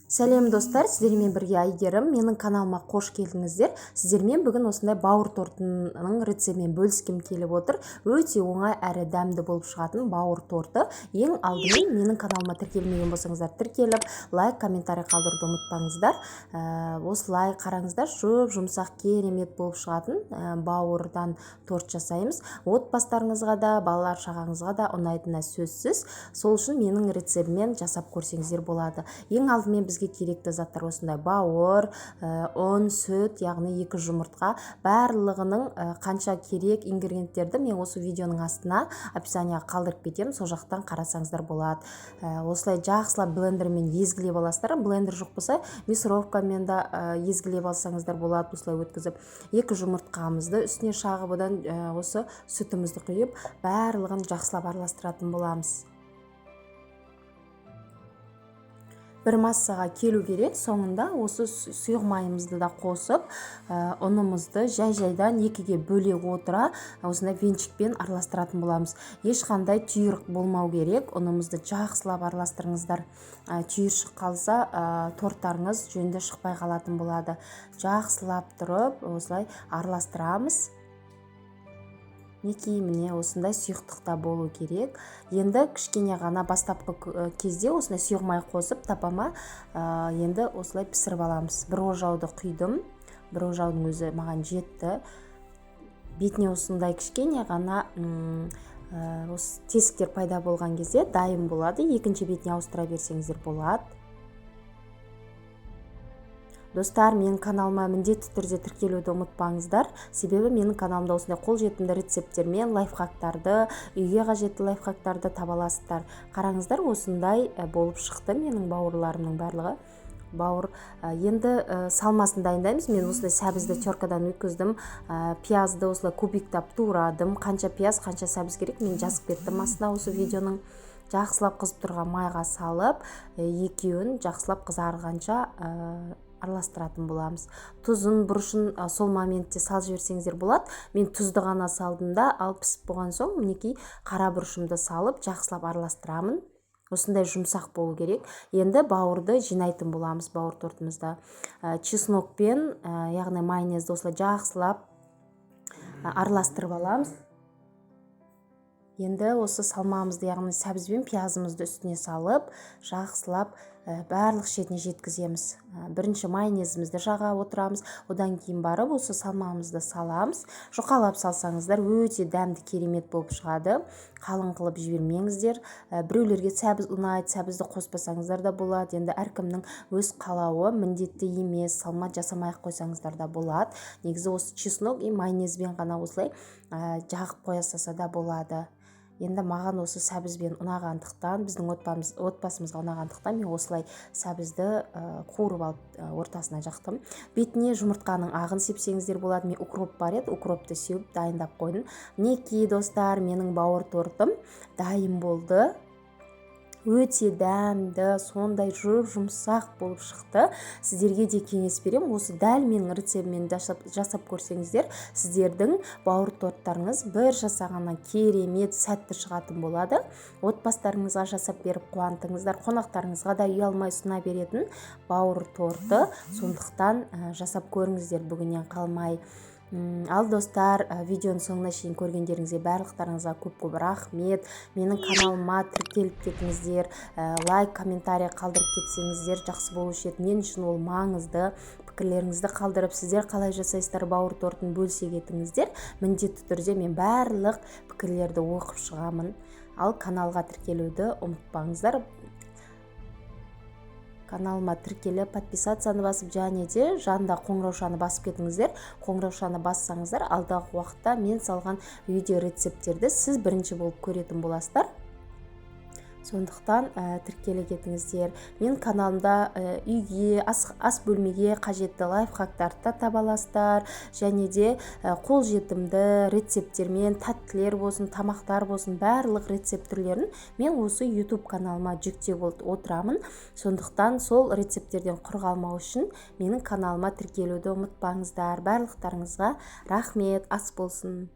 Сәлем достар, сіздермен бірге Айгерім. Менің каналыма қош келдіңіздер. Сіздермен бүгін осындай бауыр тортының рецептімен бөліскім келіп отыр. Өте оңай әрі дәмді болып шығатын бауыр торты. Ең алдымен менің каналыма тіркелмеген болсаңыздар тіркеліп, лайк, комментарий қалдыруды ұмытпаңыздар. Осылай қараңыздар, жұмсақ керемет болып шығатын бауырдан торт жасаймыз. Отбасыларыңызға да, балалар шағаңызға да ұнайтыны сөзсіз. Сол үшін менің рецептімен жасап көрсеңіздер болады. Ең алдымен бізге керекті заттар осындай бауыр, ұн, сүт, яғни 2 жұмыртқа, барлығының қанша керек ингредиенттерді мен осы видеоның астына описанияға қалдырып кетемін, сол жақтан қарасаңыздар болады. Осылай жақсылап блендермен езгілеп аласыздар. Блендер жоқ болса, мясорубкамен да езгілеп алсаңыздар болады. Осылай өткізіп, 2 жұмыртқамызды үстіне шағып, одан осы сүтімізді құйып, барлығын жақсылап араластыратын боламыз. Бір массаға келу керек. Соңында осы сұйық майымызды да қосып, ұнымызды жай-жайдан 2-ге бөле отыра осындай венчикпен араластыратын боламыз. Ешқандай түйірік болмау керек. Ұнымызды жақсылап араластырыңыздар. Түйіршік қалса, торттарыңыз жөнді шықпай қалатын болады. Жақсылап тұрып, осылай араластырамыз. Міне осындай сұйықтықта болу керек. Енді кішкене ғана бастапқы кезде осындай сұйық май қосып тапама енді осылай пісіріп аламыз. Бір ожауды құйдым. Бір ожаудың өзі маған жетті. Бетіне осындай кішкене ғана тесіктер пайда болған кезде дайын болады. Екінші бетіне ауыстыра берсеңіздер болады. Достар, менің каналыма міндетті түрде тіркелуді ұмытпаңыздар. Себебі менің каналымда осындай қолжетімді рецепттермен лайфхактарды, үйге қажетті лайфхактарды таба аласыздар. Қараңыздар, осындай болып шықты менің бауырларымның барлығы. Бауыр енді салмасын дайындаймыз. Мен осындай сәбізді теркадан өткіздім. Пиязды осылай кубиктап турадым. Қанша пияз, қанша сәбіз керек, мен жазып кеттім астына осы видеоның. Жақсылап қызып тұрған майға салып, екеуін жақсылап қызарғанша араластыратын боламыз. Тұзын, бұрышын сол моментте салып жіберсеңіздер болады. Мен тұзды ғана салдым да, ал пісіп болған соң мінекей қара бұрышымды салып жақсылап араластырамын. Осындай жұмсақ болу керек. Енді бауырды жинайтын боламыз бауыр тортымызда. Чеснокпен, яғни майонезді осылай жақсылап араластырып аламыз. Енді осы салмамызды, яғни сәбіз бен пиязымызды үстіне салып, жақсылап барлық шетіне жеткіземіз. Бірінші майонезімізді жаға отырамыз, одан кейін барып осы салмамызды саламыз. Жұқалап салсаңыздар өте дәмді керемет болып шығады. Қалың қылып жібермеңіздер. Біреулерге сәбіз ұнайды, сәбізді қоспасаңыздар да болады. Енді әркімнің өз қалауы, міндетті емес, салма жасамай қойсаңыздар да болады. Негізі осы чеснок и майонезбен ғана осылай жағып қоя салса да болады. Енді маған осы сәбізбен ұнағандықтан, біздің отбасымызға ұнағандықтан мен осылай сәбізді қуырып алып ортасына жақтым. Бетіне жұмыртқаның ағын сепсеңіздер болады. Мен укроп бар еді, укропты сеуіп дайындап қойдым. Мінекей достар, менің бауыр тортым дайын болды. Өте дәмді, сондай жұмсақ болып шықты. Сіздерге де кеңес беремін. Осы дәл менің рецептіммен жасап көрсеңіздер, сіздердің бауыр торттарыңыз бір жасағаннан керемет сәтті шығатын болады. Отбасыларыңызға жасап беріп қуантыңыздар. Қонақтарыңызға да ұялмай ұсына беретін бауыр торты. Сондықтан жасап көріңіздер бүгіннен қалмай. Ал достар, видеоның соңына шейін көргендеріңізге барлықтарыңызға көп рахмет. Менің каналыма тіркеліп кетіңіздер, лайк, комментарий қалдырып кетсеңіздер жақсы болушы еді. Мен үшін ол маңызды. Пікірлеріңізді қалдырып, сіздер қалай жасайсыздар бауыр тортын бөлісе кетіңіздер. Міндетті түрде мен барлық пікірлерді оқып шығамын. Ал каналға тіркелуді ұмытпаңыздар. Каналыма тіркеліп, подписацияны басып, және де жанында қоңыраушаны басып кетіңіздер. Қоңыраушаны бассаңыздар, алдағы уақытта мен салған видео рецепттерді сіз бірінші болып көретін боласыздар. Сондықтан тіркеле кетіңіздер. Мен каналымда үйге, ас бөлмеге қажетті лайфхактарды таба аласыздар, және де қолжетімді рецепттермен, тәттілер болсын, тамақтар болсын, барлық рецепт түрлерін мен осы YouTube каналыма жүктеп отырамын. Сондықтан сол рецепттерден құр қалмау үшін менің каналыма тіркелуді ұмытпаңыздар. Барлықтарыңызға рахмет, ас болсын.